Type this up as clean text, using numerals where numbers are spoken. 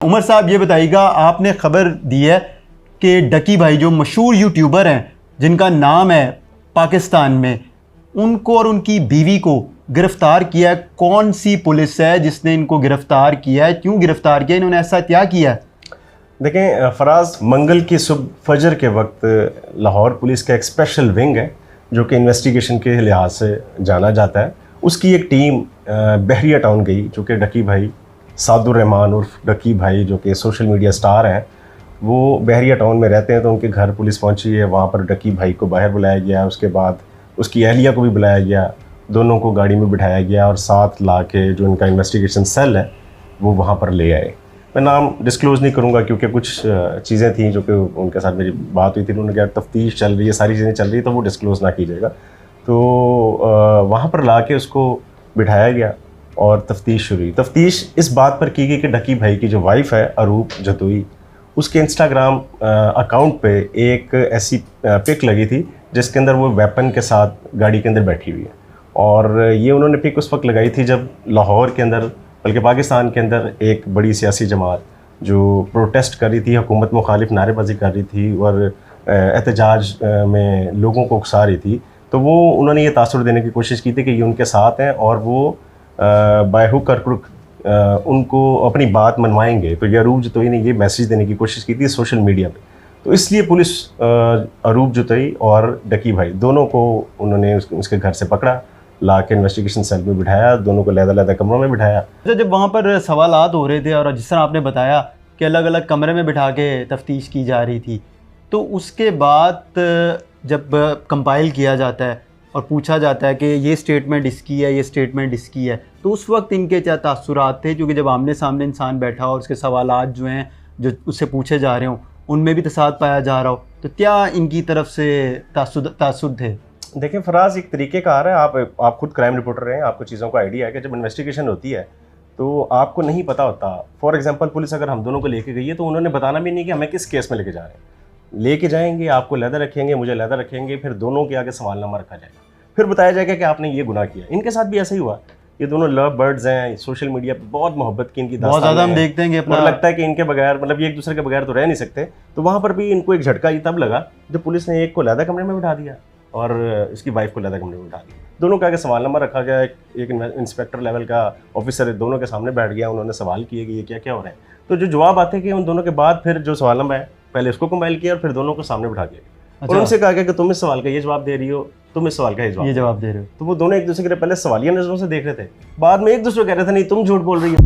उमर साहब ये बताइएगा, आपने खबर दी है कि डकी भाई जो मशहूर यूट्यूबर हैं जिनका नाम है पाकिस्तान में, उनको और उनकी बीवी को गिरफ़्तार किया है। कौन सी पुलिस है जिसने इनको गिरफ़्तार किया है, क्यों गिरफ़्तार किया, इन्होंने ऐसा क्या किया है? देखें फराज, मंगल की सुबह फजर के वक्त लाहौर पुलिस का एक स्पेशल विंग है जो कि इन्वेस्टिगेशन के लिहाज से जाना जाता है। उसकी एक टीम बहरिया टाउन गई, जो कि डकी भाई सादुर रहमान उर्फ डकी भाई जो कि सोशल मीडिया स्टार हैं, वो बहरिया टाउन में रहते हैं। तो उनके घर पुलिस पहुंची है, वहाँ पर डकी भाई को बाहर बुलाया गया, उसके बाद उसकी अहलिया को भी बुलाया गया, दोनों को गाड़ी में बिठाया गया और साथ ला के जो इनका इन्वेस्टिगेशन सेल है वो वहाँ पर ले आए। मैं नाम डिस्क्लोज़ नहीं करूँगा क्योंकि कुछ चीज़ें थी जो कि उनके साथ मेरी बात हुई थी, उन्होंने कहा तफ्तीश चल रही है, सारी चीज़ें चल रही है, तो वो डिस्क्लोज़ ना कीजिएगा। तो वहाँ पर ला के उसको बिठाया गया और तफ्तीश शुरू हुई। तफ्तीश इस बात पर की गई कि डकी भाई की जो वाइफ है अरूप जतोई, उसके इंस्टाग्राम अकाउंट पे एक ऐसी पिक लगी थी जिसके अंदर वो वेपन के साथ गाड़ी के अंदर बैठी हुई है। और ये उन्होंने पिक उस वक्त लगाई थी जब लाहौर के अंदर, बल्कि पाकिस्तान के अंदर, एक बड़ी सियासी जमात जो प्रोटेस्ट कर रही थी, हुकूमत मुखालिफ नारेबाजी कर रही थी और एहतजाज में लोगों को उकसा रही थी। तो वो उन्होंने ये तासुर देने की कोशिश की थी कि ये उनके साथ हैं और वो बाय हुक और क्रुक उनको अपनी बात मनवाएंगे। तो ये अरूप जतोई ने ये मैसेज देने की कोशिश की थी सोशल मीडिया पे। तो इसलिए पुलिस अरूप जतोई और डकी भाई दोनों को उन्होंने उसके घर से पकड़ा, ला के इन्वेस्टिगेशन सेल में बिठाया, दोनों को अलग-अलग कमरों में बिठाया। जब वहाँ पर सवालात हो रहे थे और जिस तरह आपने बताया कि अलग अलग कमरे में बिठा के तफ्तीश की जा रही थी, तो उसके बाद जब कंपाइल किया जाता है और पूछा जाता है कि ये स्टेटमेंट इसकी है, ये स्टेटमेंट इसकी है, तो उस वक्त इनके क्या तासुरात थे? क्योंकि जब आमने सामने इंसान बैठा हो और उसके सवालात जो हैं जो उससे पूछे जा रहे हों उनमें भी तसाद पाया जा रहा हो, तो क्या इनकी तरफ से तासुर थे? देखिए फराज, एक तरीके का आ रहा है, आप खुद क्राइम रिपोर्टर रहे हैं, आपको चीज़ों का आइडिया है कि जब इन्वेस्टिगेशन होती है तो आपको नहीं पता होता। फॉर एग्जांपल पुलिस अगर हम दोनों को लेके गई है तो उन्होंने बताना भी नहीं कि हमें किस केस में लेके जा रहे हैं। लेके जाएंगे, आपको लहदा रखेंगे, मुझे लहदा रखेंगे, फिर दोनों के आगे सवालनामा रखा जाएगा, फिर बताया जाएगा कि आपने ये गुनाह किया। इनके साथ भी ऐसा ही हुआ। ये दोनों लव बर्ड्स हैं, सोशल मीडिया पे बहुत मोहब्बत की इनकी दास्तान बहुत ज़्यादा हम देखते हैं कि अपना लगता है कि इनके बगैर, मतलब ये एक दूसरे के बगैर तो रह नहीं सकते। तो वहाँ पर भी इनको एक झटका ये तब लगा जब पुलिस ने एक को लहदा कमरे में बिठा दिया और इसकी वाइफ को लहदा कमरे में बिठा दिया। दोनों के आगे सवालनामा रखा गया, एक इंस्पेक्टर लेवल का ऑफिसर दोनों के सामने बैठ गया, उन्होंने सवाल किए कि ये क्या क्या हो रहा है। तो जो जवाब आते कि उन दोनों के बाद फिर जो सवालनामा है पहले उसको कंपाइल किया और फिर दोनों को सामने बिठा दिया। और उनसे कहा गया कि तुम इस सवाल का ये जवाब दे रही हो, तुम इस सवाल का ये जवाब दे रहे हो। तो वो दोनों एक दूसरे के पहले सवालिया नजरों से देख रहे थे, बाद में एक दूसरे को कह रहे थे नहीं तुम झूठ बोल रही हो।